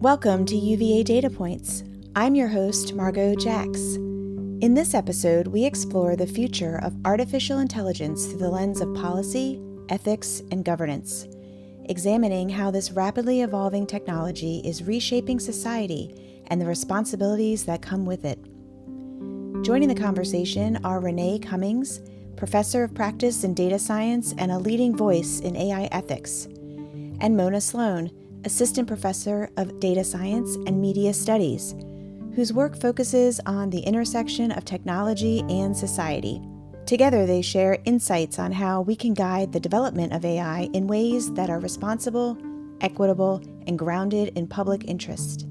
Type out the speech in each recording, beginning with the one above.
Welcome to UVA Data Points. I'm your host, Margot Jax. In this episode, we explore the future of artificial intelligence through the lens of policy, ethics, and governance, examining how this rapidly evolving technology is reshaping society and the responsibilities that come with it. Joining the conversation are Renée Cummings, Professor of Practice in Data Science and a leading voice in AI ethics, and Mona Sloane, Assistant Professor of Data Science and Media Studies, whose work focuses on the intersection of technology and society. Together, they share insights on how we can guide the development of AI in ways that are responsible, equitable, and grounded in public interest.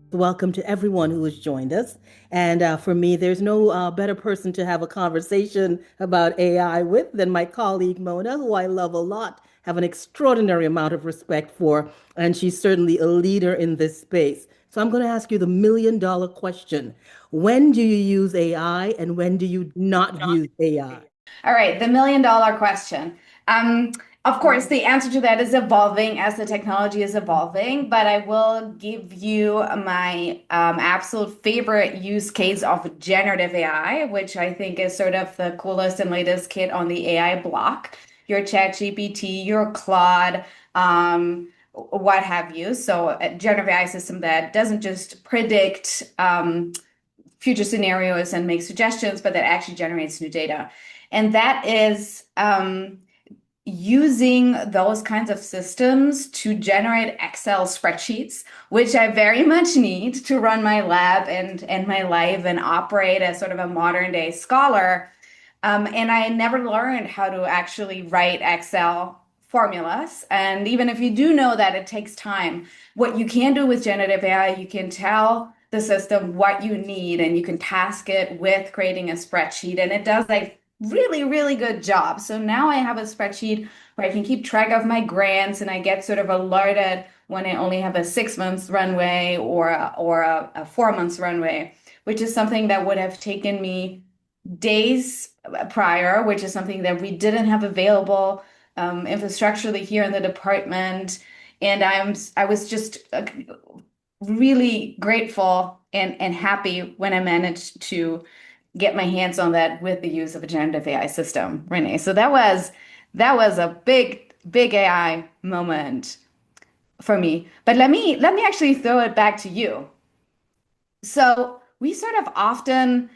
Welcome to everyone who has joined us. And for me, there's no better person to have a conversation about AI with than my colleague Mona, who I love a lot, have an extraordinary amount of respect for, and she's certainly a leader in this space. So I'm going to ask you the million-dollar question. When do you use AI and when do you not use AI? All right, the million-dollar question. Of course, the answer to that is evolving as the technology is evolving, but I will give you my absolute favorite use case of generative AI, which I think is sort of the coolest and latest kid on the AI block. Your ChatGPT, your Claude, what have you. So a generative AI system that doesn't just predict future scenarios and make suggestions, but that actually generates new data. And that is using those kinds of systems to generate Excel spreadsheets, which I very much need to run my lab and my life and operate as sort of a modern day scholar. And I never learned how to actually write Excel formulas. And even if you do know that it takes time, what you can do with generative AI, you can tell the system what you need and you can task it with creating a spreadsheet. And it does like really, really good job. So now I have a spreadsheet where I can keep track of my grants and I get sort of alerted when I only have a 6 months runway or a 4 months runway, which is something that would have taken me days prior, which is something that we didn't have available infrastructurally here in the department. And I was just really grateful and happy when I managed to get my hands on that with the use of a generative AI system, Renée. So that was a big AI moment for me. But let me actually throw it back to you. So we sort of often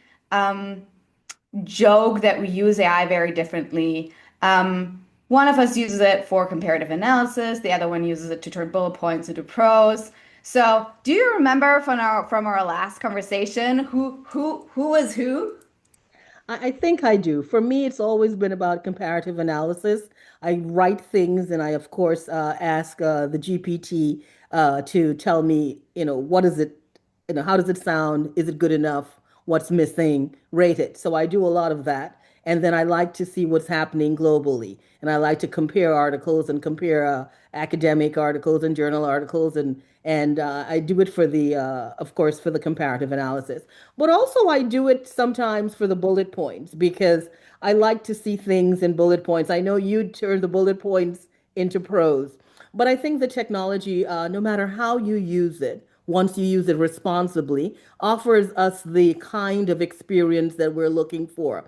joke that we use AI very differently. One of us uses it for comparative analysis, the other one uses it to turn bullet points into prose. So, do you remember from our last conversation who was who? I think I do. For me, it's always been about comparative analysis. I write things and I, of course, ask the GPT to tell me, what is it, how does it sound? Is it good enough? What's missing? Rate it. So I do a lot of that. And then I like to see what's happening globally. And I like to compare articles and compare academic articles and journal articles. And I do it for of course, for the comparative analysis. But also I do it sometimes for the bullet points because I like to see things in bullet points. I know you turn the bullet points into prose, but I think the technology, no matter how you use it, once you use it responsibly, offers us the kind of experience that we're looking for.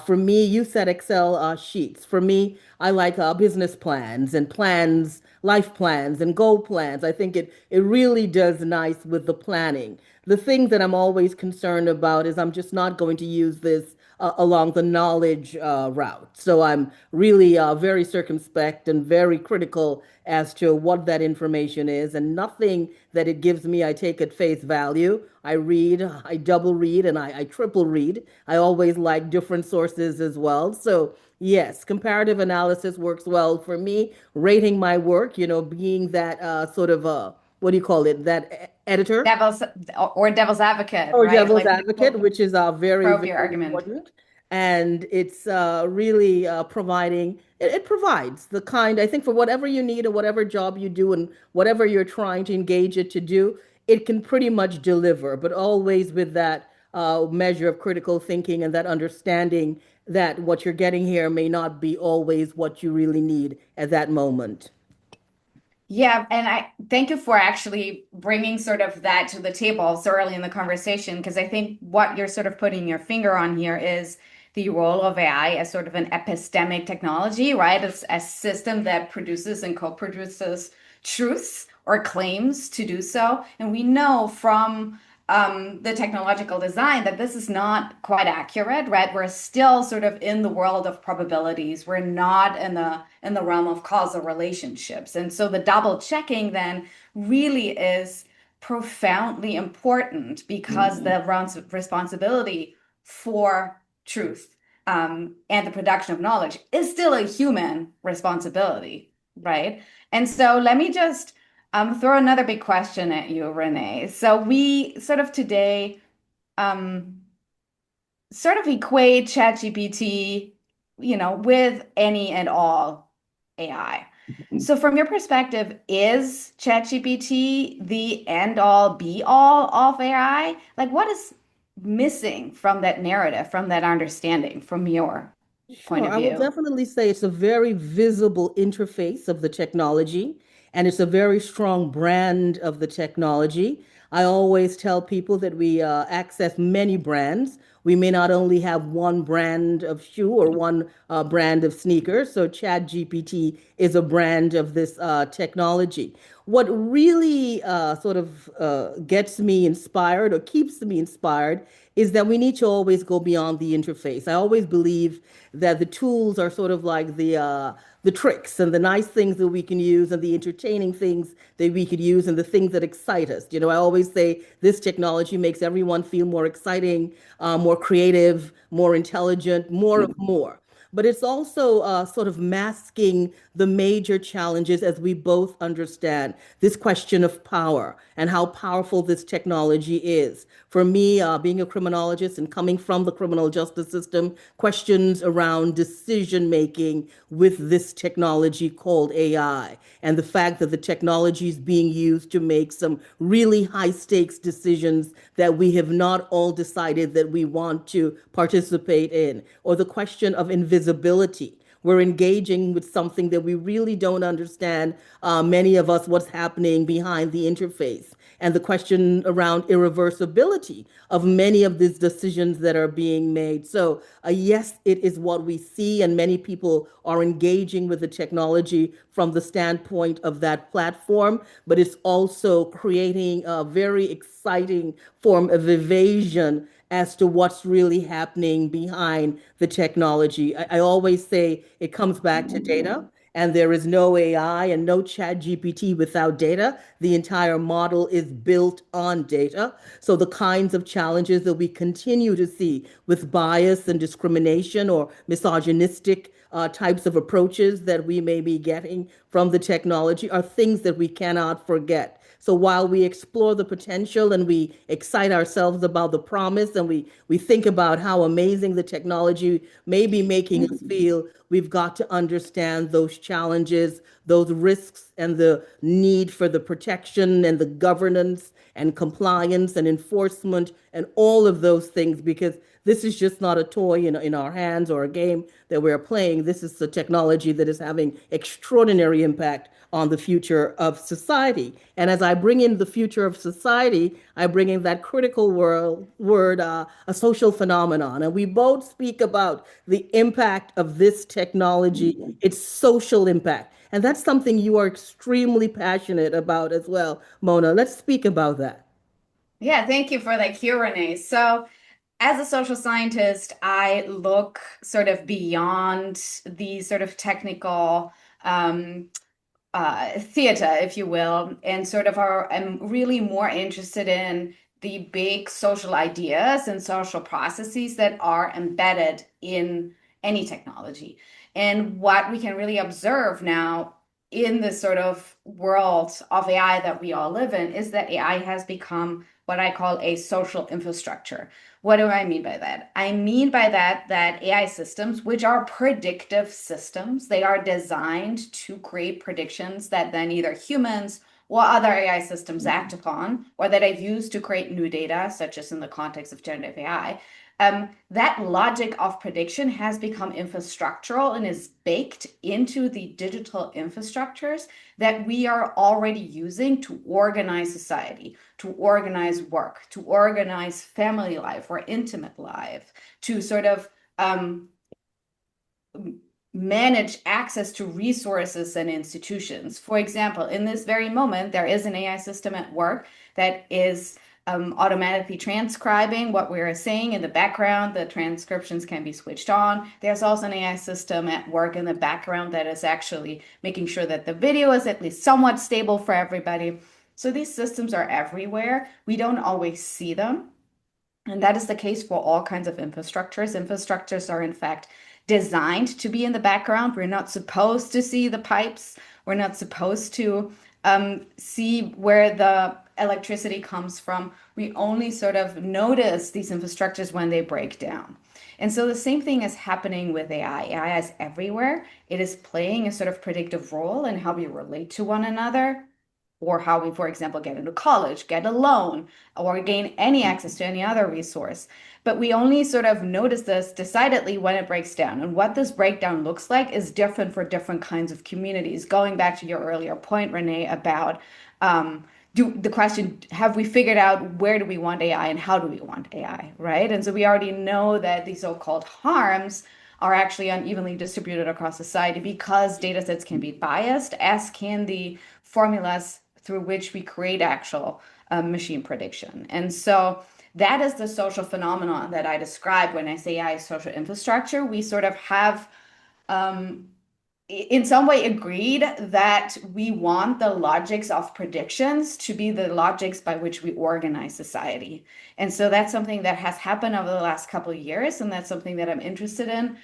For me, you said Excel sheets. For me, I like business plans and plans, life plans and goal plans. I think it really does nice with the planning. The thing that I'm always concerned about is I'm just not going to use this along the knowledge route. So I'm really very circumspect and very critical as to what that information is, and nothing that it gives me I take at face value. I read, I double read, and I triple read. I always like different sources as well. So yes, comparative analysis works well for me. Rating my work, being that sort of what do you call it? That editor Devil's advocate, or right? devil's Like advocate, which is very, probe your very argument. important. And it's really providing, it provides the kind, I think, for whatever you need or whatever job you do and whatever you're trying to engage it to do, it can pretty much deliver, but always with that measure of critical thinking and that understanding that what you're getting here may not be always what you really need at that moment. Yeah, and I thank you for actually bringing sort of that to the table so early in the conversation, because I think what you're sort of putting your finger on here is the role of AI as sort of an epistemic technology, right? It's a system that produces and co-produces truths or claims to do so. And we know from the technological design that this is not quite accurate, right? We're still sort of in the world of probabilities. We're not in the realm of causal relationships. And so the double checking then really is profoundly important because the responsibility for truth and the production of knowledge is still a human responsibility, right? And so let me just throw another big question at you, Renee. So we sort of today um, sort of equate ChatGPT, with any and all AI. So from your perspective, is ChatGPT the end all be all of AI? Like what is missing from that narrative, from that understanding, from your point Sure, of I will view? definitely say it's a very visible interface of the technology, and it's a very strong brand of the technology. I always tell people that we access many brands. We may not only have one brand of shoe or one brand of sneakers, so ChatGPT is a brand of this technology. What really gets me inspired or keeps me inspired is that we need to always go beyond the interface. I always believe that the tools are sort of like the tricks and the nice things that we can use and the entertaining things that we could use and the things that excite us. You know, I always say this technology makes everyone feel more exciting, more creative, more intelligent, more of more. But it's also sort of masking the major challenges as we both understand this question of power and how powerful this technology is. For me, being a criminologist and coming from the criminal justice system, questions around decision making with this technology called AI and the fact that the technology is being used to make some really high stakes decisions that we have not all decided that we want to participate in, or the question of invisibility. We're engaging with something that we really don't understand, many of us, what's happening behind the interface. And the question around irreversibility of many of these decisions that are being made. So, yes, it is what we see, and many people are engaging with the technology from the standpoint of that platform, but it's also creating a very exciting form of evasion as to what's really happening behind the technology. I always say it comes back to data, and there is no AI and no chat GPT without data. The entire model is built on data. So the kinds of challenges that we continue to see with bias and discrimination or misogynistic types of approaches that we may be getting from the technology are things that we cannot forget. So while we explore the potential and we excite ourselves about the promise and we think about how amazing the technology may be making us feel, we've got to understand those challenges, those risks, and the need for the protection and the governance and compliance and enforcement and all of those things, because this is just not a toy in our hands or a game that we're playing. This is a technology that is having extraordinary impact on the future of society. And as I bring in the future of society, I bring in that critical word, a social phenomenon. And we both speak about the impact of this technology, its social impact. And that's something you are extremely passionate about as well, Mona. Let's speak about that. Yeah, thank you for that cue, Renee. So as a social scientist, I look sort of beyond the sort of technical theater, if you will, and sort of I'm really more interested in the big social ideas and social processes that are embedded in any technology. And what we can really observe now in this sort of world of AI that we all live in is that AI has become what I call a social infrastructure. What do I mean by that? I mean by that AI systems, which are predictive systems, they are designed to create predictions that then either humans or other AI systems act upon, or that are used to create new data, such as in the context of generative AI. that logic of prediction has become infrastructural and is baked into the digital infrastructures that we are already using to organize society, to organize work, to organize family life or intimate life, to sort of manage access to resources and institutions. For example, in this very moment, there is an AI system at work that is automatically transcribing what we're saying in the background. The transcriptions can be switched on. There's also an AI system at work in the background that is actually making sure that the video is at least somewhat stable for everybody. So these systems are everywhere. We don't always see them. And that is the case for all kinds of infrastructures. Infrastructures are, in fact, designed to be in the background. We're not supposed to see the pipes. We're not supposed to see where the electricity comes from. We only sort of notice these infrastructures when they break down. And so the same thing is happening with AI. AI is everywhere. It is playing a sort of predictive role in how we relate to one another, or how we, for example, get into college, get a loan, or gain any access to any other resource. But we only sort of notice this decidedly when it breaks down. And what this breakdown looks like is different for different kinds of communities. Going back to your earlier point, Renee, about the question, have we figured out where do we want AI and how do we want AI, right? And so we already know that these so-called harms are actually unevenly distributed across society because data sets can be biased, as can the formulas through which we create actual machine prediction. And so that is the social phenomenon that I describe when I say AI is social infrastructure. We sort of have in some way agreed that we want the logics of predictions to be the logics by which we organize society. And so that's something that has happened over the last couple of years, and that's something that I'm interested in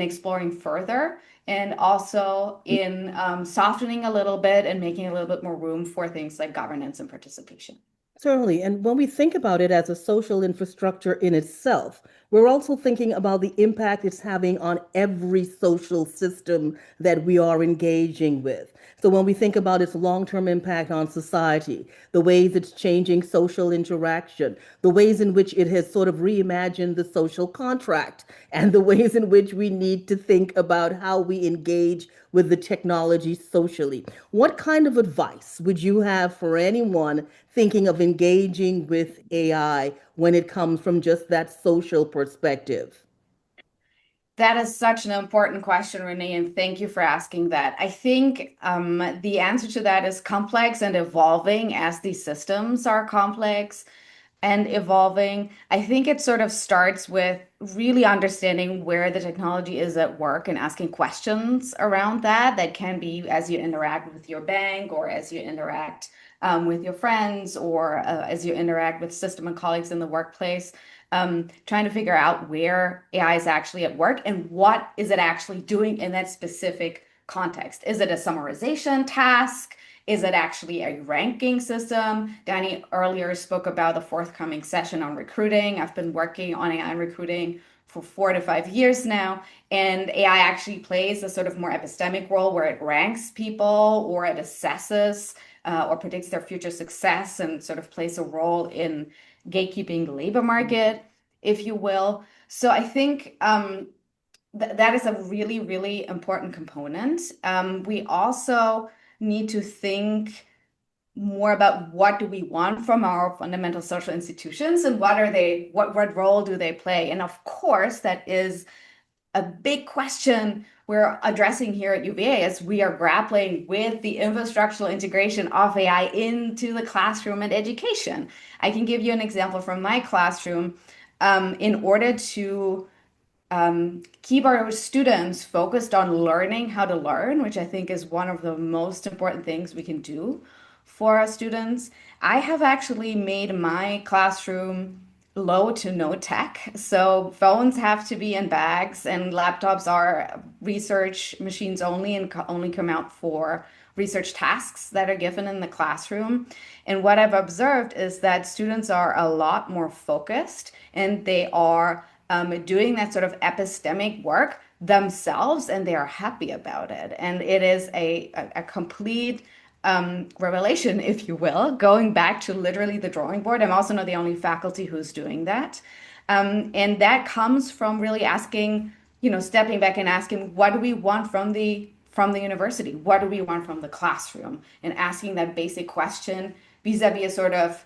exploring further, and also in softening a little bit and making a little bit more room for things like governance and participation. Certainly. And when we think about it as a social infrastructure in itself, we're also thinking about the impact it's having on every social system that we are engaging with. So when we think about its long-term impact on society, the ways it's changing social interaction, the ways in which it has sort of reimagined the social contract, and the ways in which we need to think about how we engage with the technology socially. What kind of advice would you have for anyone thinking of engaging with AI when it comes from just that social perspective? That is such an important question, Renee, and thank you for asking that. I think the answer to that is complex and evolving as these systems are complex and evolving. I think it sort of starts with really understanding where the technology is at work and asking questions around that. That can be as you interact with your bank, or as you interact with your friends, or as you interact with system and colleagues in the workplace. Trying to figure out where AI is actually at work and what is it actually doing in that specific context. Is it a summarization task? Is it actually a ranking system? Danny earlier spoke about the forthcoming session on recruiting. I've been working on AI recruiting for 4 to 5 years now, and AI actually plays a sort of more epistemic role where it ranks people, or it assesses or predicts their future success, and sort of plays a role in gatekeeping the labor market, if you will. So I think that is a really, really important component. We also need to think more about what do we want from our fundamental social institutions, and what role do they play? And of course, that is a big question we're addressing here at UVA as we are grappling with the infrastructural integration of AI into the classroom and education. I can give you an example from my classroom. In order to keep our students focused on learning how to learn, which I think is one of the most important things we can do for our students, I have actually made my classroom low to no tech. So phones have to be in bags, and laptops are research machines only, and only come out for research tasks that are given in the classroom. And what I've observed is that students are a lot more focused, and they are doing that sort of epistemic work themselves, and they are happy about it. And it is a complete revelation, if you will, going back to literally the drawing board. I'm also not the only faculty who's doing that. And that comes from really asking, stepping back and asking, what do we want from the university? What do we want from the classroom? And asking that basic question vis-a-vis a sort of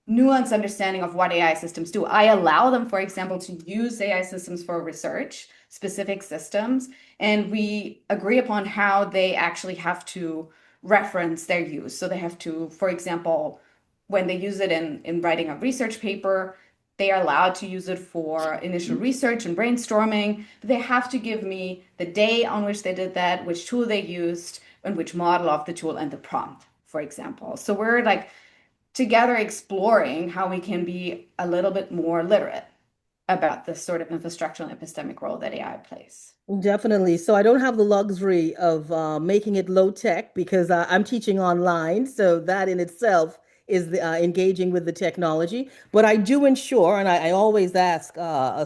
nuanced understanding of what AI systems do. I allow them, for example, to use AI systems for research, specific systems, and we agree upon how they actually have to reference their use. So they have to, for example, when they use it in writing a research paper, they are allowed to use it for initial research and brainstorming. But they have to give me the day on which they did that, which tool they used, and which model of the tool and the prompt, for example. So we're like together exploring how we can be a little bit more literate about this sort of infrastructural and epistemic role that AI plays. Definitely. So I don't have the luxury of making it low tech because I'm teaching online. So that in itself is engaging with the technology. But I do ensure, and I always ask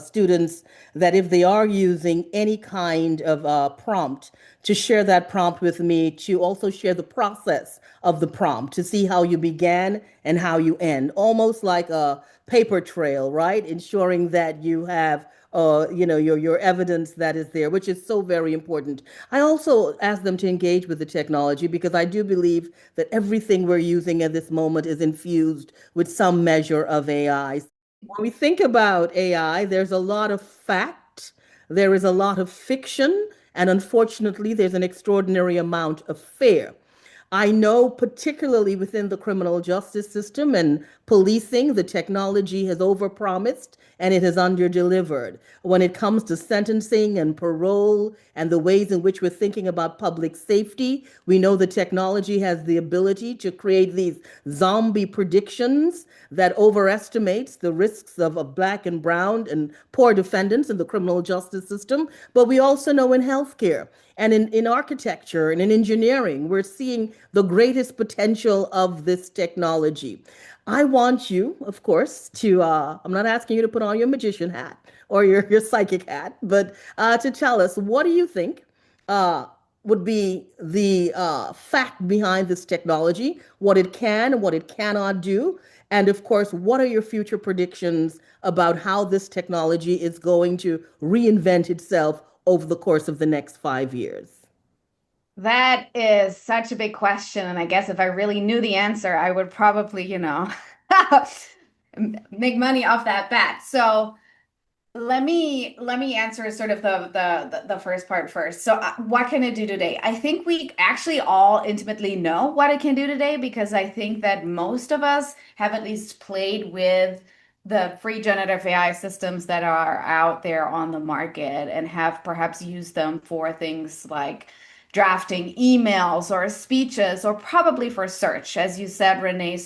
students that if they are using any kind of prompt, to share that prompt with me, to also share the process of the prompt, to see how you began and how you end, almost like a paper trail, right? Ensuring that you have your evidence that is there, which is so very important. I also ask them to engage with the technology because I do believe that everything we're using at this moment is infused with some measure of AI. When we think about AI, there's a lot of fact, there is a lot of fiction, and unfortunately, there's an extraordinary amount of fear. I know, particularly within the criminal justice system and policing, the technology has overpromised and it has underdelivered. When it comes to sentencing and parole and the ways in which we're thinking about public safety, we know the technology has the ability to create these zombie predictions that overestimates the risks of black and brown and poor defendants in the criminal justice system. But we also know in healthcare and in architecture and in engineering, we're seeing the greatest potential of this technology. I want you, of course, I'm not asking you to put on your magician hat or your psychic hat, but to tell us what do you think uh, would be the fact behind this technology, what it can and what it cannot do, and of course, what are your future predictions about how this technology is going to reinvent itself over the course of the next 5 years? That is such a big question. And I guess if I really knew the answer, I would probably, make money off that bet. So let me answer sort of the first part first. So what can it do today? I think we actually all intimately know what it can do today because I think that most of us have at least played with the free generative AI systems that are out there on the market and have perhaps used them for things like drafting emails or speeches or probably for search. As you said, Renee,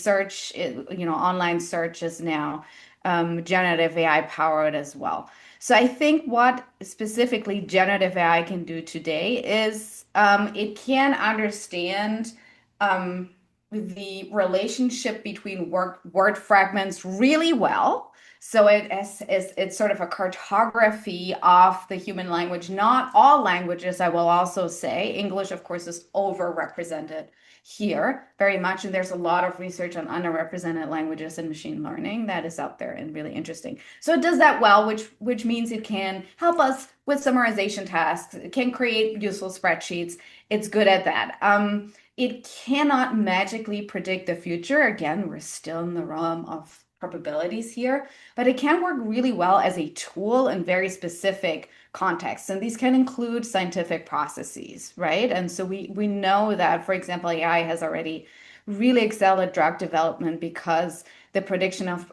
online search is now generative AI powered as well. So I think what specifically generative AI can do today is it can understand um, the relationship between word fragments really well. So it's sort of a cartography of the human language. Not all languages, I will also say. English, of course, is overrepresented here very much. And there's a lot of research on underrepresented languages in machine learning that is out there and really interesting. So it does that well, which means it can help us with summarization tasks. It can create useful spreadsheets. It's good at that. It cannot magically predict the future. Again, we're still in the realm of probabilities here, but it can work really well as a tool in very specific contexts. And these can include scientific processes, right? And so we know that, for example, AI has already really excelled at drug development because the prediction of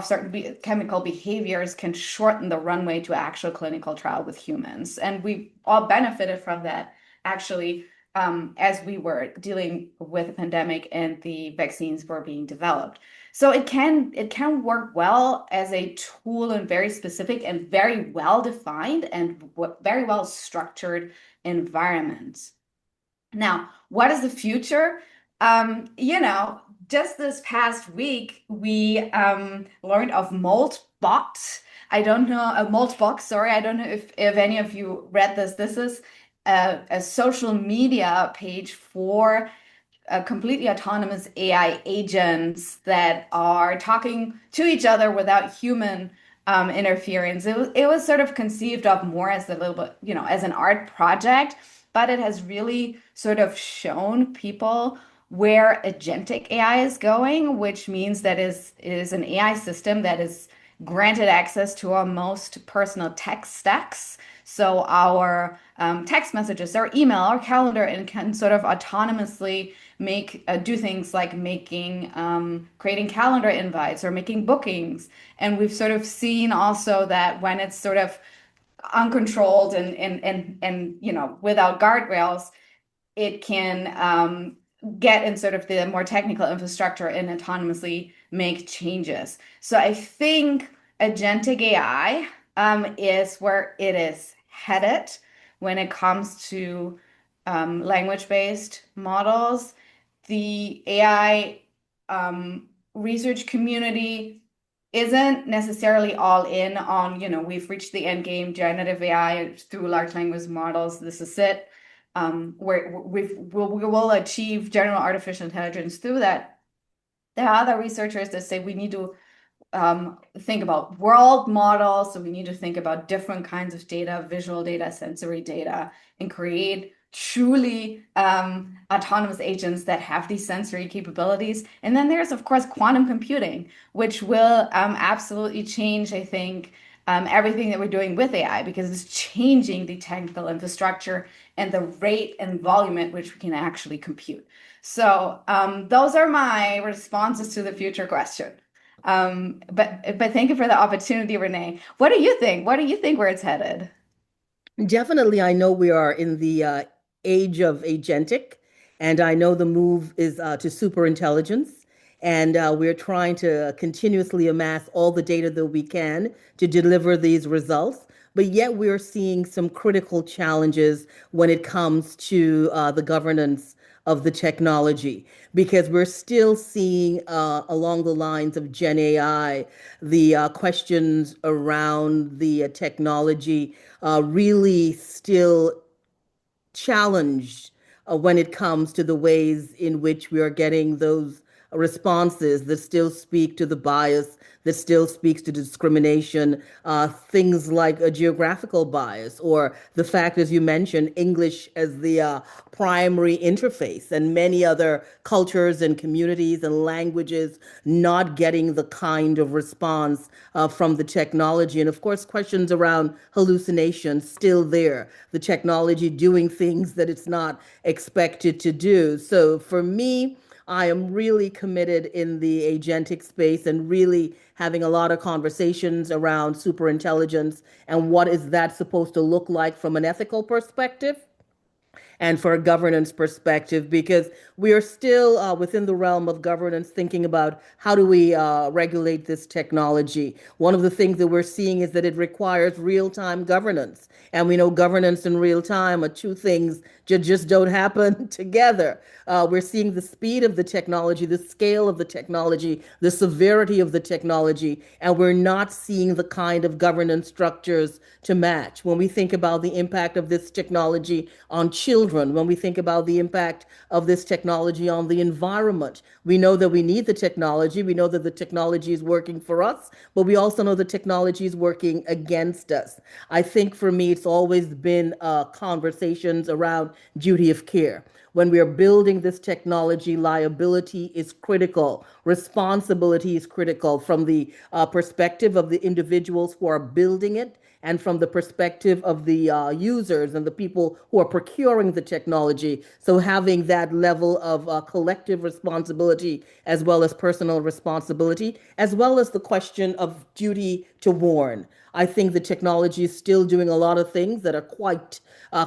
certain chemical behaviors can shorten the runway to actual clinical trial with humans. And we all benefited from that actually as we were dealing with the pandemic and the vaccines were being developed. So it can work well as a tool in very specific and very well defined and very well structured environments. Now, what is the future? Just this past week, we learned of Moltbot. I don't know, a Moltbox, sorry. I don't know if any of you read this. This is a social media page for completely autonomous AI agents that are talking to each other without human interference. It was sort of conceived of more as a little bit, as an art project, but it has really sort of shown people where agentic AI is going, which means that is an AI system that is granted access to our most personal tech stacks. So our text messages, our email, our calendar, and can sort of autonomously make do things like creating calendar invites or making bookings. And we've sort of seen also that when it's sort of uncontrolled and without guardrails, it can get in sort of the more technical infrastructure and autonomously make changes. So I think agentic AI is where it is headed when it comes to language-based models. The AI research community isn't necessarily all in on, we've reached the end game, generative AI through large language models. This is it. Where we will achieve general artificial intelligence through that. There are other researchers that say we need to think about world models. So we need to think about different kinds of data, visual data, sensory data, and create truly autonomous agents that have these sensory capabilities. And then there's, of course, quantum computing, which will absolutely change, I think, everything that we're doing with AI, because it's changing the technical infrastructure and the rate and volume at which we can actually compute. So those are my responses to the future question. But thank you for the opportunity, Renee. What do you think? What do you think where it's headed? Definitely, I know we are in the age of agentic, and I know the move is to super intelligence. And we're trying to continuously amass all the data that we can to deliver these results. But yet, we're seeing some critical challenges when it comes to the governance of the technology, because we're still seeing along the lines of Gen AI, the questions around the technology really still challenged when it comes to the ways in which we are getting those responses that still speak to the bias, that still speaks to discrimination, things like a geographical bias, or the fact, as you mentioned, English as the primary interface, and many other cultures and communities and languages not getting the kind of response from the technology. And of course, questions around hallucination still there, the technology doing things that it's not expected to do. So for me, I am really committed in the agentic space and really having a lot of conversations around superintelligence and what is that supposed to look like from an ethical perspective and for a governance perspective, because we are still within the realm of governance thinking about how do we regulate this technology. One of the things that we're seeing is that it requires real-time governance. And we know governance and real time are two things that just don't happen together. We're seeing the speed of the technology, the scale of the technology, the severity of the technology, and we're not seeing the kind of governance structures to match. When we think about the impact of this technology on children, when we think about the impact of this technology on the environment, we know that we need the technology. We know that the technology is working for us, but we also know the technology is working against us. I think for me, it's always been conversations around duty of care. When we are building this technology, liability is critical, responsibility is critical from the perspective of the individuals who are building it and from the perspective of the users and the people who are procuring the technology. So having that level of collective responsibility as well as personal responsibility, as well as the question of duty to warn. I think the technology is still doing a lot of things that are quite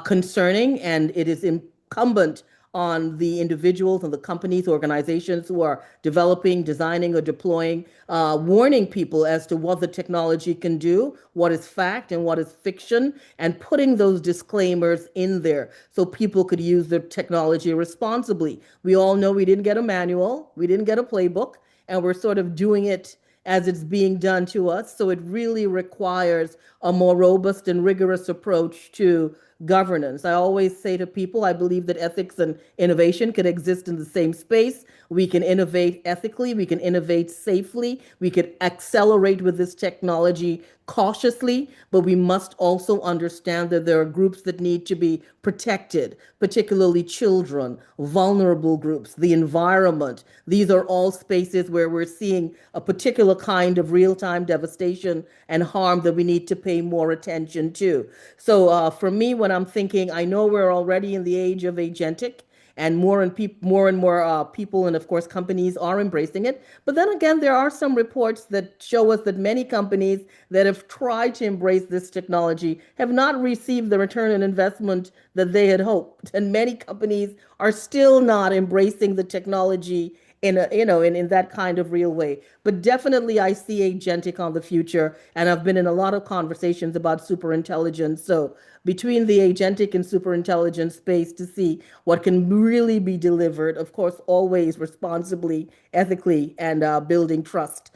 concerning, and it is incumbent on the individuals and the companies, organizations who are developing, designing, or deploying, warning people as to what the technology can do, what is fact and what is fiction, and putting those disclaimers in there so people could use the technology responsibly. We all know we didn't get a manual, we didn't get a playbook, and we're sort of doing it as it's being done to us. So it really requires a more robust and rigorous approach to governance. I always say to people, I believe that ethics and innovation can exist in the same space. We can innovate ethically, we can innovate safely, we could accelerate with this technology cautiously, but we must also understand that there are groups that need to be protected, particularly children, vulnerable groups, the environment. These are all spaces where we're seeing a particular kind of real-time devastation and harm that we need to pay more attention to. So for me, when I'm thinking, I know we're already in the age of agentic, and more and more people and of course companies are embracing it. But then again, there are some reports that show us that many companies that have tried to embrace this technology have not received the return on investment that they had hoped, and many companies are still not embracing the technology in a, in that kind of real way. But definitely I see agentic on the future, and I've been in a lot of conversations about super intelligence. So between the agentic and super intelligence space to see what can really be delivered, of course, always responsibly, ethically, and building trust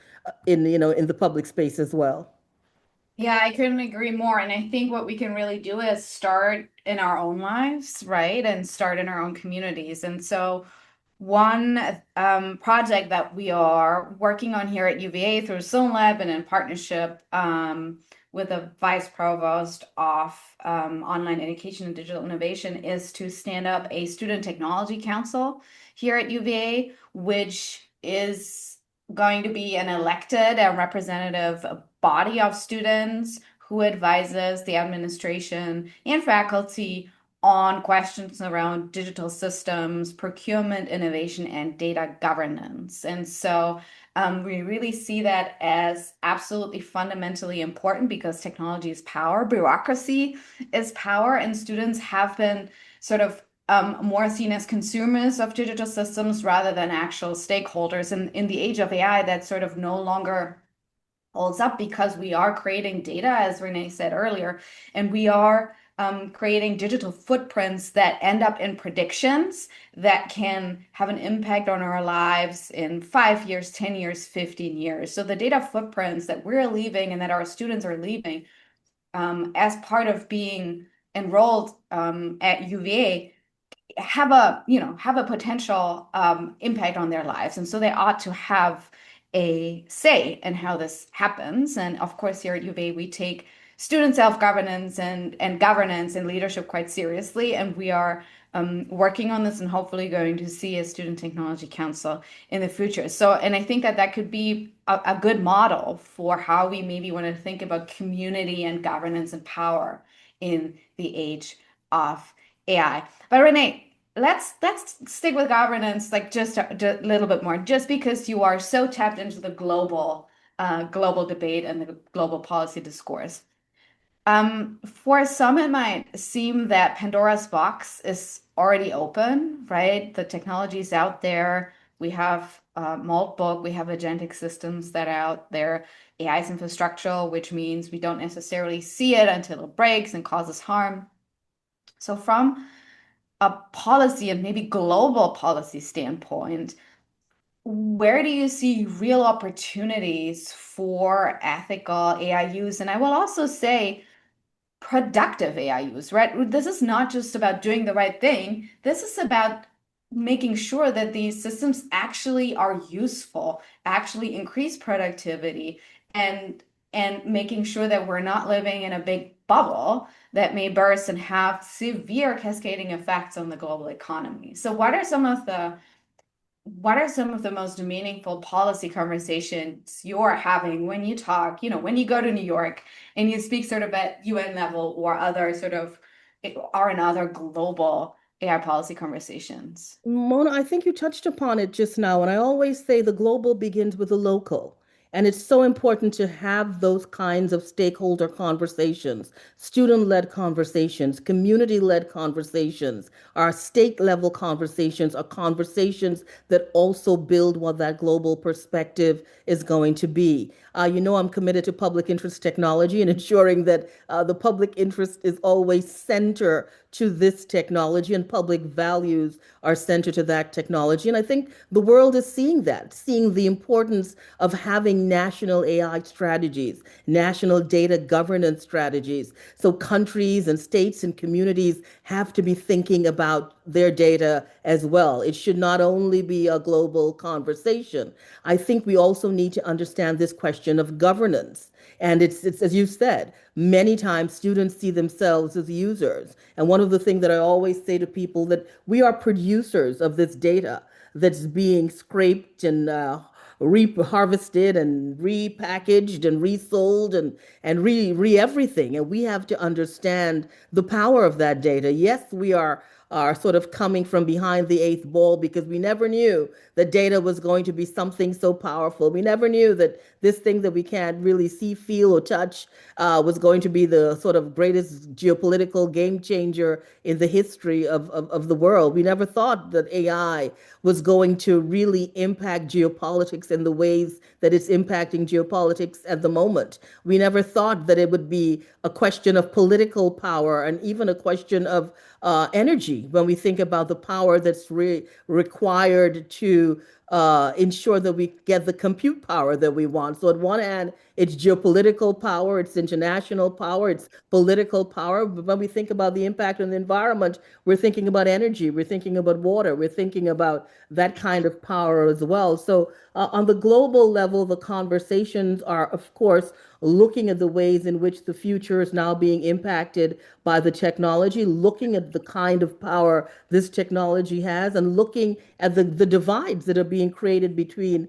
in the public space as well. Yeah, I couldn't agree more. And I think what we can really do is start in our own lives, right? And start in our own communities. And so one project that we are working on here at UVA through Sloan Lab and in partnership with the Vice Provost of Online Education and Digital Innovation is to stand up a Student Technology Council here at UVA, which is going to be an elected and representative body of students who advises the administration and faculty on questions around digital systems, procurement, innovation, and data governance. And so we really see that as absolutely fundamentally important because technology is power, bureaucracy is power, and students have been sort of more seen as consumers of digital systems rather than actual stakeholders. And in the age of AI, that sort of no longer holds up because we are creating data, as Renée said earlier, and we are creating digital footprints that end up in predictions that can have an impact on our lives in 5 years, 10 years, 15 years. So the data footprints that we're leaving and that our students are leaving as part of being enrolled at UVA have a potential impact on their lives, and so they ought to have a say in how this happens. And of course, here at UVA, we take student self-governance and governance and leadership quite seriously, and we are working on this and hopefully going to see a student technology council in the future. So, and I think that that could be a good model for how we maybe want to think about community and governance and power in the age of AI. But Renée, let's stick with governance like just a little bit more, just because you are so tapped into the global debate and the global policy discourse. For some, it might seem that Pandora's box is already open, right? The technology is out there. We have Maltbook, we have agentic systems that are out there. AI is infrastructural, which means we don't necessarily see it until it breaks and causes harm. So from a policy and maybe global policy standpoint, where do you see real opportunities for ethical AI use? And I will also say productive AI use, right? This is not just about doing the right thing. This is about making sure that these systems actually are useful, actually increase productivity, and making sure that we're not living in a big bubble that may burst and have severe cascading effects on the global economy. So what are some of the most meaningful policy conversations you're having when you talk, when you go to New York and you speak sort of at UN level or other sort of are in other global AI policy conversations? Mona, I think you touched upon it just now, and I always say the global begins with the local. And it's so important to have those kinds of stakeholder conversations, student-led conversations, community-led conversations, our state-level conversations are conversations that also build what that global perspective is going to be. I'm committed to public interest technology and ensuring that the public interest is always center to this technology and public values are center to that technology. And I think the world is seeing that, seeing the importance of having national AI strategies, national data governance strategies. So countries and states and communities have to be thinking about their data as well. It should not only be a global conversation. I think we also need to understand this question of governance. And it's as you said, many times students see themselves as users. And one of the things that I always say to people that we are producers of this data that's being scraped and harvested and repackaged and resold and re everything. And we have to understand the power of that data. Yes, we are sort of coming from behind the eighth ball because we never knew that data was going to be something so powerful. We never knew that this thing that we can't really see, feel, or touch was going to be the sort of greatest geopolitical game changer in the history of the world. We never thought that AI was going to really impact geopolitics in the ways that it's impacting geopolitics at the moment. We never thought that it would be a question of political power and even a question of energy when we think about the power that's required to ensure that we get the compute power that we want. So, at one hand, it's geopolitical power, it's international power, it's political power. But when we think about the impact on the environment, we're thinking about energy, we're thinking about water, we're thinking about that kind of power as well. So, on the global level, the conversations are, of course, looking at the ways in which the future is now being impacted by the technology, looking at the kind of power this technology has, and looking at the divides that are being created between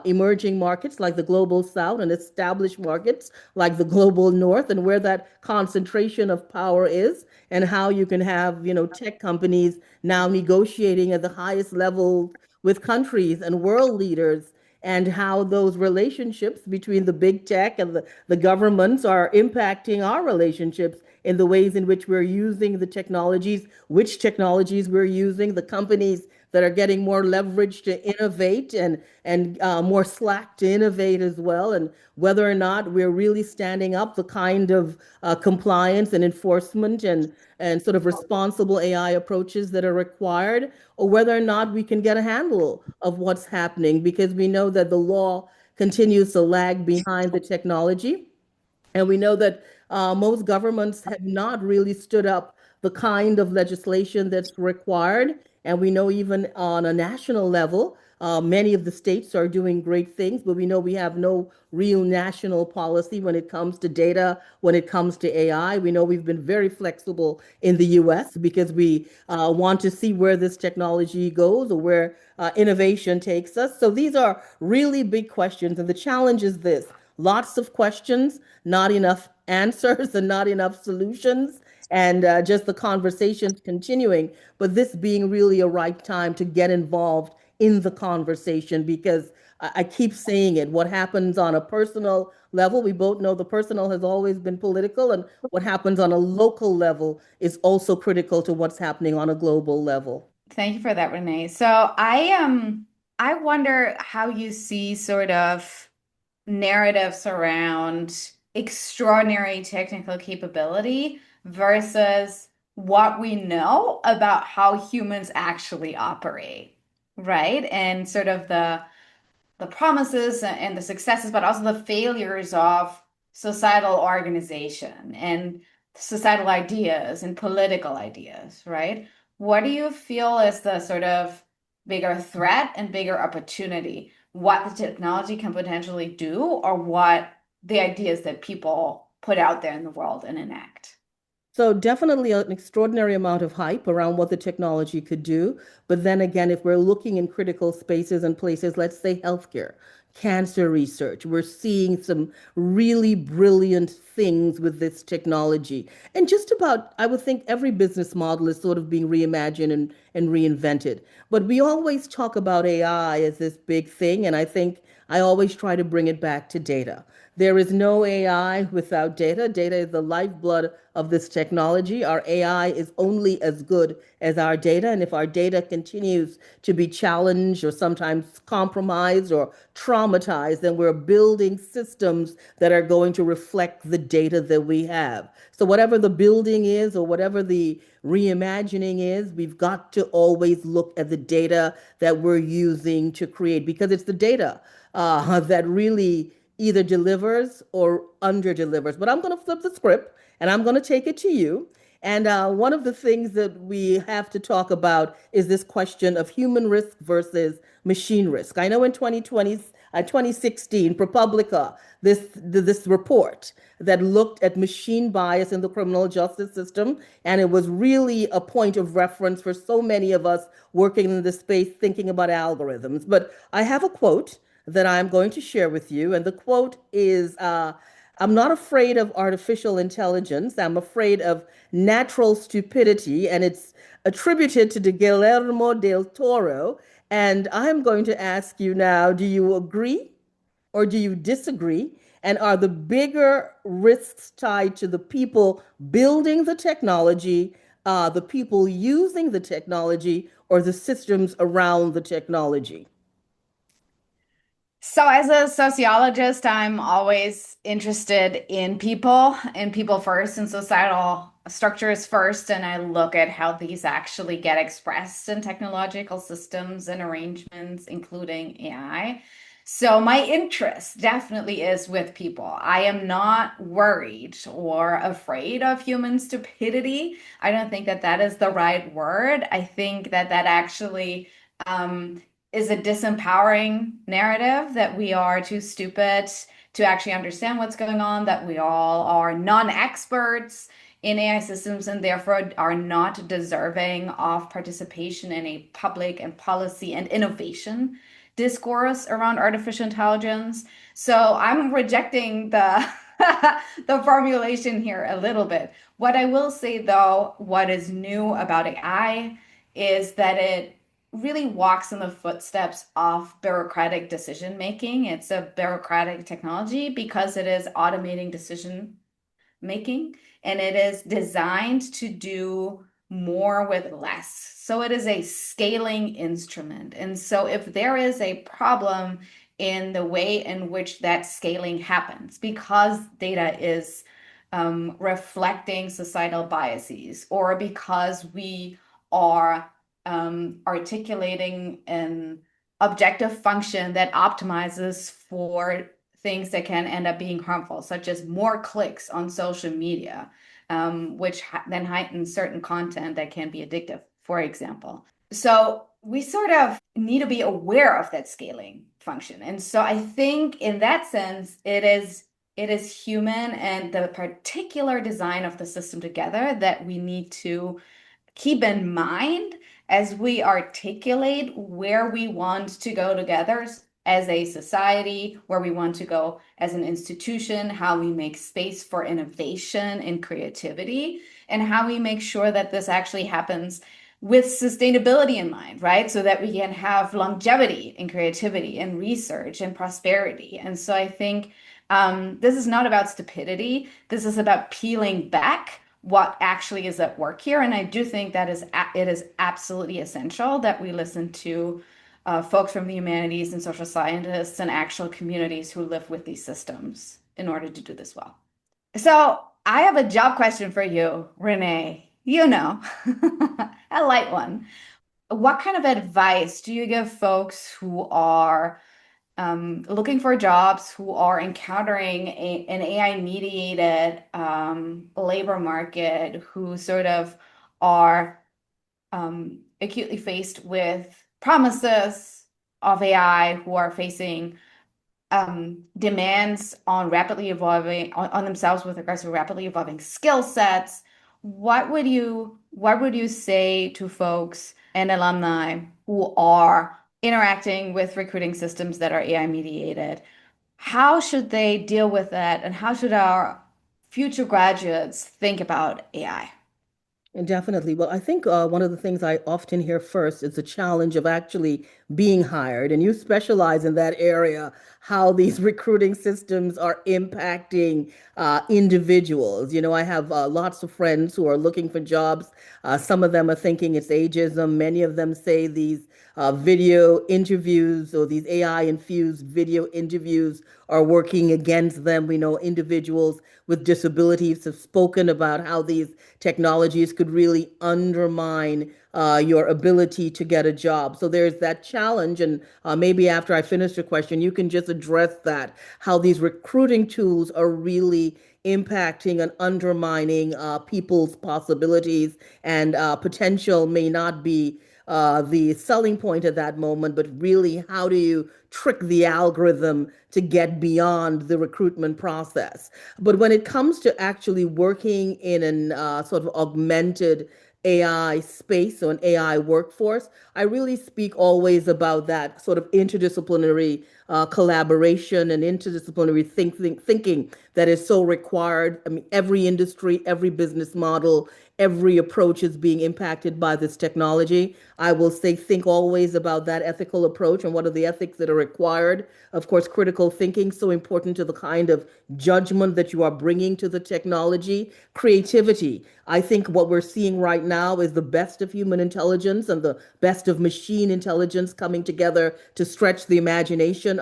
emerging markets like the global south and established markets like the global north, and where that concentration of power is, and how you can have, tech companies now negotiating at the highest level with countries and world leaders, and how those relationships between the big tech and the governments are impacting our relationships in the ways in which we're using the technologies, which technologies we're using, the companies that are getting more leverage to innovate and more slack to innovate as well, and whether or not we're really standing up the kind of compliance and enforcement and sort of responsible AI approaches that are required, or whether or not we can get a handle of what's happening, because we know that the law continues to lag behind the technology. And we know that most governments have not really stood up the kind of legislation that's required. And we know even on a national level, many of the states are doing great things, but we know we have no real national policy when it comes to data, when it comes to AI. We know we've been very flexible in the US because we want to see where this technology goes or where innovation takes us. So these are really big questions. And the challenge is this: lots of questions, not enough answers, and not enough solutions, and just the conversations continuing. But this being really a right time to get involved in the conversation, because I keep saying it. What happens on a personal level, we both know the personal has always been political, and what happens on a local level is also critical to what's happening on a global level. Thank you for that, Renee. So I wonder how you see sort of narratives around extraordinary technical capability versus what we know about how humans actually operate, right? And sort of the promises and the successes, but also the failures of societal organization and societal ideas and political ideas, right? What do you feel is the sort of bigger threat and bigger opportunity? What the technology can potentially do, or what the ideas that people put out there in the world and enact? So definitely an extraordinary amount of hype around what the technology could do. But then again, if we're looking in critical spaces and places, let's say healthcare, cancer research, we're seeing some really brilliant things with this technology. And just about, I would think every business model is sort of being reimagined and reinvented. But we always talk about AI as this big thing. And I think I always try to bring it back to data. There is no AI without data. Data is the lifeblood of this technology. Our AI is only as good as our data. And if our data continues to be challenged or sometimes compromised or traumatized, traumatized and we're building systems that are going to reflect the data that we have. So whatever the building is or whatever the reimagining is, we've got to always look at the data that we're using to create, because it's the data that really either delivers or under delivers. But I'm going to flip the script and I'm going to take it to you. And one of the things that we have to talk about is this question of human risk versus machine risk. I know in 2016, ProPublica, this report that looked at machine bias in the criminal justice system, and it was really a point of reference for so many of us working in this space thinking about algorithms. But I have a quote that I'm going to share with you, and the quote is, I'm not afraid of artificial intelligence. I'm afraid of natural stupidity. And it's attributed to Guillermo del Toro. And I'm going to ask you now, do you agree or do you disagree? And are the bigger risks tied to the people building the technology, the people using the technology, or the systems around the technology? So, as a sociologist, I'm always interested in people first, and societal structures first, and I look at how these actually get expressed in technological systems and arrangements, including AI. So, my interest definitely is with people. I am not worried or afraid of human stupidity. I don't think that that is the right word. I think that that actually um, is a disempowering narrative that we are too stupid to actually understand what's going on, that we all are non-experts in AI systems and therefore are not deserving of participation in a public and policy and innovation discourse around artificial intelligence. So I'm rejecting the the formulation here a little bit. What I will say though, what is new about AI is that it really walks in the footsteps of bureaucratic decision making. It's a bureaucratic technology because it is automating decision making and it is designed to do more with less. So it is a scaling instrument. And so if there is a problem in the way in which that scaling happens, because data is reflecting societal biases, or because we are articulating an objective function that optimizes for things that can end up being harmful, such as more clicks on social media, which then heightens certain content that can be addictive, for example. So we sort of need to be aware of that scaling function. And so I think in that sense, it is human and the particular design of the system together that we need to keep in mind as we articulate where we want to go together as a society, where we want to go as an institution, how we make space for innovation and creativity, and how we make sure that this actually happens with sustainability in mind, right? So that we can have longevity in creativity and research and prosperity. And so I think this is not about stupidity. This is about peeling back what actually is at work here. And I do think that it is absolutely essential that we listen to folks from the humanities and social scientists and actual communities who live with these systems in order to do this well. So I have a job question for you, Renee. You know, a light one. What kind of advice do you give folks who are looking for jobs, who are encountering an AI-mediated labor market, who sort of are acutely faced with promises of AI, who are facing demands on rapidly evolving on themselves with regards to rapidly evolving skill sets? What would you say to folks and alumni who are interacting with recruiting systems that are AI mediated? How should they deal with that, and how should our future graduates think about AI? And definitely. Well, I think one of the things I often hear first is the challenge of actually being hired. And you specialize in that area, how these recruiting systems are impacting individuals. You know, I have lots of friends who are looking for jobs. Some of them are thinking it's ageism. Many of them say these video interviews or these AI infused video interviews are working against them. We know individuals with disabilities have spoken about how these technologies could really undermine your ability to get a job. So there's that challenge. And maybe after I finish your question, you can just address that, how these recruiting tools are really impacting and undermining people's possibilities and potential may not be the selling point at that moment, but really, how do you trick the algorithm to get beyond the recruitment process? But when it comes to actually working in an sort of augmented AI space or an AI workforce, I really speak always about that sort of interdisciplinary collaboration and interdisciplinary thinking that is so required. I mean, every industry, every business model, every approach is being impacted by this technology. I will say, think always about that ethical approach and what are the ethics that are required. Of course, critical thinking, so important to the kind of judgment that you are bringing to the technology. Creativity. I think what we're seeing right now is the best of human intelligence and the best of machine intelligence coming together to stretch the imagination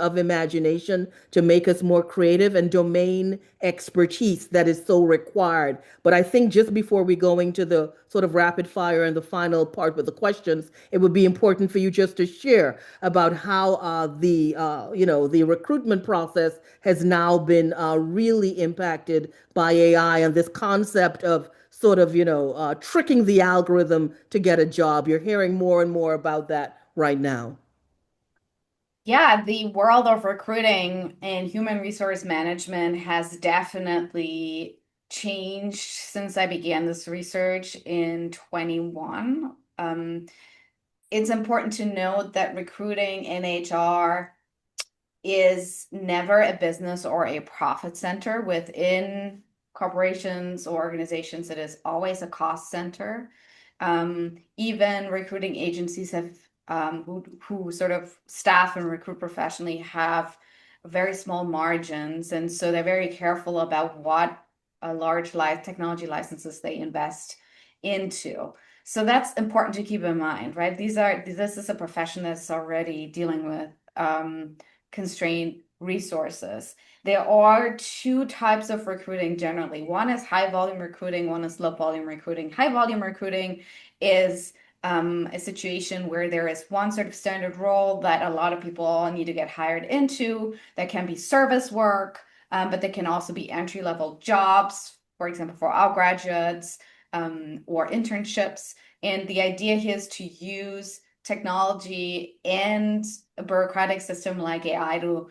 to make us more creative and domain expertise that is so required. But I think just before we go into the sort of rapid fire and the final part with the questions, it would be important for you just to share about how the recruitment process has now been really impacted by AI and this concept of sort of tricking the algorithm to get a job. You're hearing more and more about that right now. Yeah, the world of recruiting and human resource management has definitely changed since I began this research in 21. It's important to note that recruiting in HR is never a business or a profit center within corporations or organizations. It is always a cost center. Even recruiting agencies have who sort of staff and recruit professionally have very small margins, and so they're very careful about what a large technology licenses they invest into. So that's important to keep in mind, right? This is a profession that's already dealing with constrained resources. There are two types of recruiting generally. One is high volume recruiting, one is low volume recruiting. High volume recruiting is a situation where there is one sort of standard role that a lot of people need to get hired into. That can be service work, but there can also be entry level jobs, for example, for our graduates or internships. And the idea here is to use technology and a bureaucratic system like AI to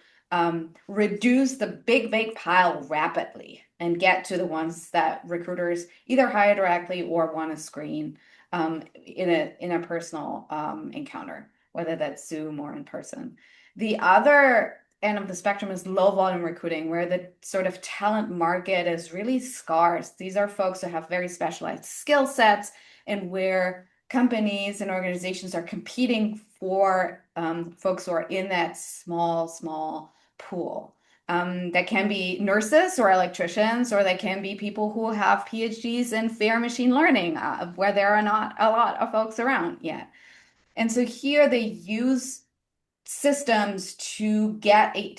reduce the big vague pile rapidly and get to the ones that recruiters either hire directly or want to screen in a personal encounter, whether that's Zoom or in person. The other end of the spectrum is low volume recruiting, where the sort of talent market is really scarce. These are folks who have very specialized skill sets and where companies and organizations are competing for folks who are in that small pool. That can be nurses or electricians, or they can be people who have PhDs in fair machine learning, where there are not a lot of folks around yet. And so here they use systems to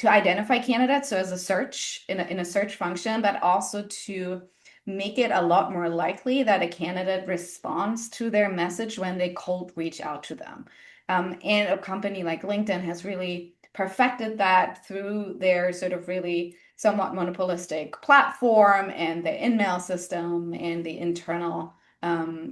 identify candidates, so as a search in a search function, but also to make it a lot more likely that a candidate responds to their message when they cold reach out to them. And a company like LinkedIn has really perfected that through their sort of really somewhat monopolistic platform and the in-mail system and the internal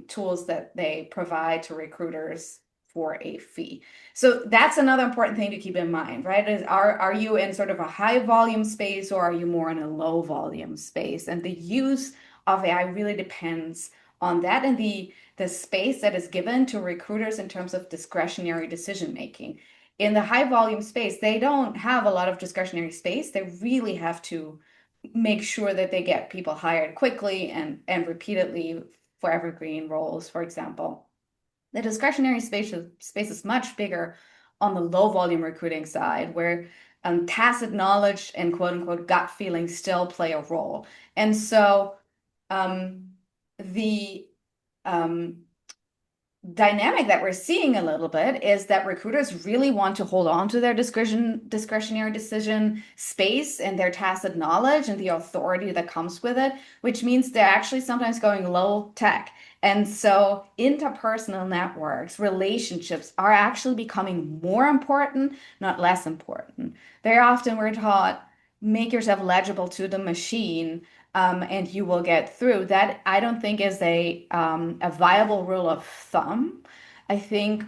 tools that they provide to recruiters for a fee. So that's another important thing to keep in mind, right? Are you in sort of a high volume space, or are you more in a low volume space? And the use of AI really depends on that and the space that is given to recruiters in terms of discretionary decision making. In the high volume space, they don't have a lot of discretionary space. They really have to make sure that they get people hired quickly and repeatedly for evergreen roles, for example. The discretionary space is much bigger on the low volume recruiting side, where tacit knowledge and quote unquote gut feeling still play a role. And so the dynamic that we're seeing a little bit is that recruiters really want to hold on to their discretionary decision space and their tacit knowledge and the authority that comes with it, which means they're actually sometimes going low tech. And so interpersonal networks, relationships are actually becoming more important, not less important. Very often we're taught, make yourself legible to the machine, and you will get through. That I don't think is a viable rule of thumb. I think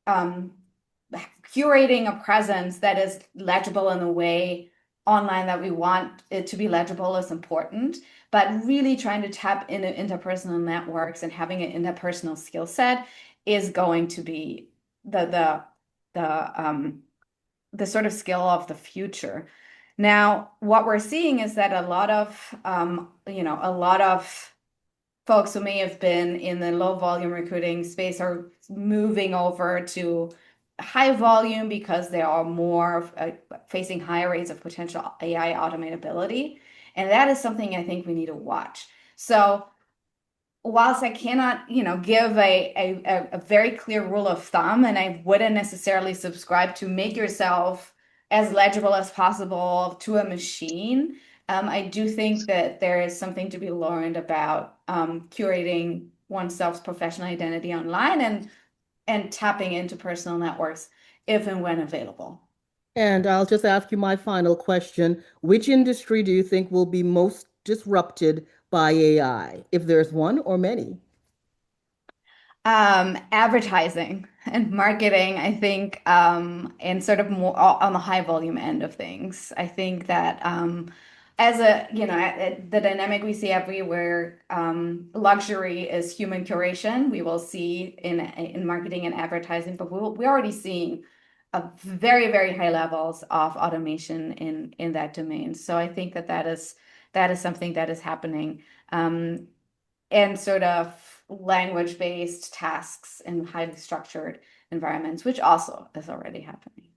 curating a presence that is legible in the way online that we want it to be legible is important, but really trying to tap into interpersonal networks and having an interpersonal skill set is going to be the sort of skill of the future. Now, what we're seeing is that a lot of folks who may have been in the low volume recruiting space are moving over to high volume because they are more facing higher rates of potential AI automatability. And that is something I think we need to watch. So whilst I cannot, give a very clear rule of thumb, and I wouldn't necessarily subscribe to make yourself as legible as possible to a machine, I do think that there is something to be learned about curating oneself's professional identity online and tapping into personal networks if and when available. And I'll just ask you my final question. Which industry do you think will be most disrupted by AI, if there's one or many? Advertising and marketing, I think, and sort of more on the high volume end of things. I think that the dynamic we see everywhere, luxury is human curation. We will see in marketing and advertising, but we're already seeing a very, very high levels of automation in that domain. So I think that is something that is happening. And sort of language-based tasks in highly structured environments, which also is already happening.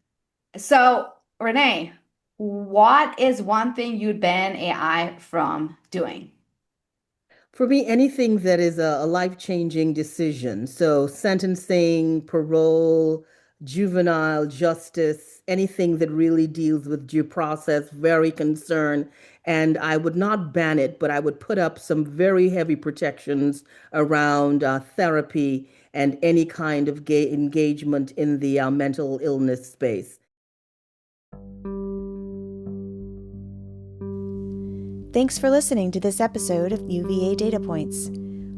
So, Renée, what is one thing you'd ban AI from doing? For me, anything that is a life-changing decision. So sentencing, parole, juvenile justice, anything that really deals with due process, very concerned. And I would not ban it, but I would put up some very heavy protections around therapy and any kind of engagement in the mental illness space. Thanks for listening to this episode of UVA Data Points.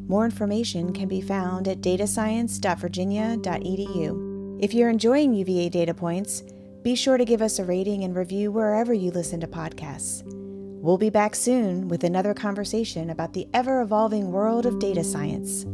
More information can be found at datascience.virginia.edu. If you're enjoying UVA Data Points, be sure to give us a rating and review wherever you listen to podcasts. We'll be back soon with another conversation about the ever-evolving world of data science.